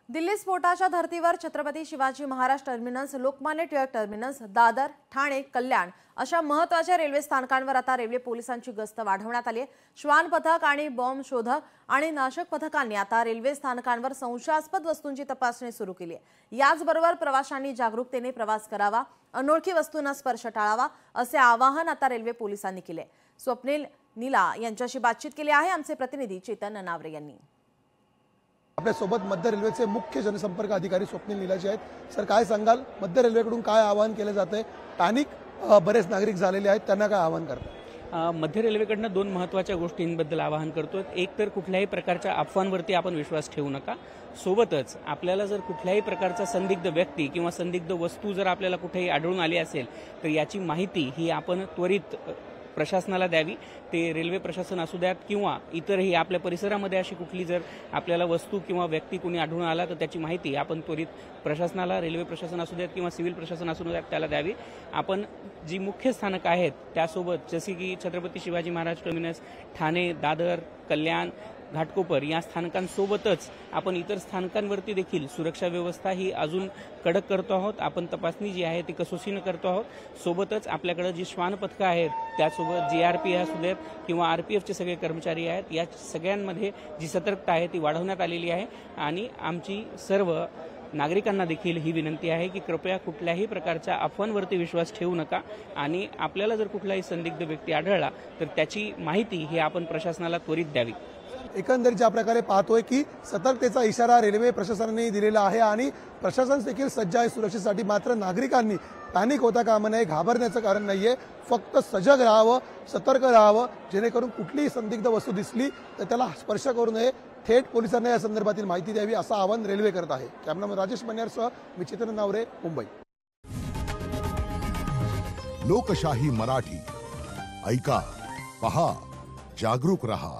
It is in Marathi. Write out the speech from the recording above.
दिल्ली स्फोटाच्या धर्तीवर छत्रपती शिवाजी महाराज टर्मिनस, लोकमान्य टिळक टर्मिनस, दादर, ठाणे, कल्याण अशा महत्त्वाच्या रेल्वे स्थानकांवर आता रेल्वे पोलिसांची गस्त वाढवण्यात आली आहे। श्वान पथक आणि बॉम्ब शोधक आणि नाशक पथकांनी आता रेल्वे स्थानकांवर संशयास्पद वस्तूंची तपासणी सुरू केली आहे। याचबरोबर प्रवाशांनी जागरूकतेने प्रवास करावा, अनोळखी वस्तूंना स्पर्श टाळावा असे आवाहन आता रेल्वे पोलिसांनी केले। स्वप्नील नीला यांच्याशी बातचीत केली आहे आमचे प्रतिनिधी चेतन नावरे यांनी। आपल्या सोबत मध्य रेल्वेचे मुख्य जनसंपर्क अधिकारी स्वप्नील नीलाजी आहेत। सर, काय सांगाल, मध्य रेल्वेकडून काय आवाहन केले जाते? स्थानिक बरेच नागरिक झालेले आहेत, त्यांना काय आवाहन करतात? मध्य रेल्वेकडनं दोन महत्त्वाच्या गोष्टींबद्दल आवाहन करतो। एक तर कुठल्याही प्रकारच्या अफवांवरती आपण विश्वास ठेवू नका। सोबतच आपल्याला जर कुठल्याही प्रकारचा संदिग्ध व्यक्ती किंवा संदिग्ध वस्तू जर आपल्याला कुठेही आढळून आली असेल तर याची माहिती ही आपण त्वरित प्रशासनाला द्यावी। ते रेल्वे प्रशासन असू द्यात किंवा इतरही आपल्या परिसरामध्ये अशी कुठली जर आपल्याला वस्तू किंवा व्यक्ती कोणी आढळून आला तर त्याची माहिती आपण त्वरित प्रशासनाला, रेल्वे प्रशासन असू द्यात किंवा सिव्हिल प्रशासन असू द्यात त्याला द्यावी। आपण जी मुख्य स्थानक आहेत त्यासोबत जसे की छत्रपती शिवाजी महाराज टर्मिनस, ठाणे, दादर, कल्याण, घाटकोपर या स्थानकांसोबतच आपण इतर स्थानकांवरती देखील सुरक्षा व्यवस्था ही अजून कडक करतो आहोत। आपण तपासणी जी आहे ती कसोशीने करतो आहोत। सोबतच आपल्याकडे जी श्वान पथकं आहेत त्यासोबत जीआरपी असू देत किंवा आरपीएफचे सगळे कर्मचारी आहेत, या सगळ्यांमध्ये जी सतर्कता आहे ती वाढवण्यात आलेली आहे। आणि आमची सर्व नागरिकांना देखील ही विनंती आहे की कृपया कुठल्याही प्रकारच्या अफवांवरती विश्वास ठेवू नका आणि आपल्याला जर कुठलाही संदिग्ध व्यक्ती आढळला तर त्याची माहिती ही आपण प्रशासनाला त्वरित द्यावी। एकंदरीत ज्या प्रकारे पाहतोय की सतर्कतेचा इशारा रेल्वे प्रशासनाने दिलेला आहे आणि प्रशासन देखील सज्ज आहे सुरक्षेसाठी। मात्र नागरिकांनी पॅनिक होता कामा नये, घाबरण्याचं कारण नाहीये। फक्त सजग राहावं, सतर्क राहावं, जेणेकरून कुठलीही संदिग्ध वस्तू दिसली तर त्याला स्पर्श करू नये। थेट पोलिसांना या संदर्भातील माहिती द्यावी असं आवाहन रेल्वे करत आहे। कॅमेरामन राजेश मन्यारसह मी चेतन नावरे, मुंबई। लोकशाही मराठी ऐका, पहा, जागरूक रहा।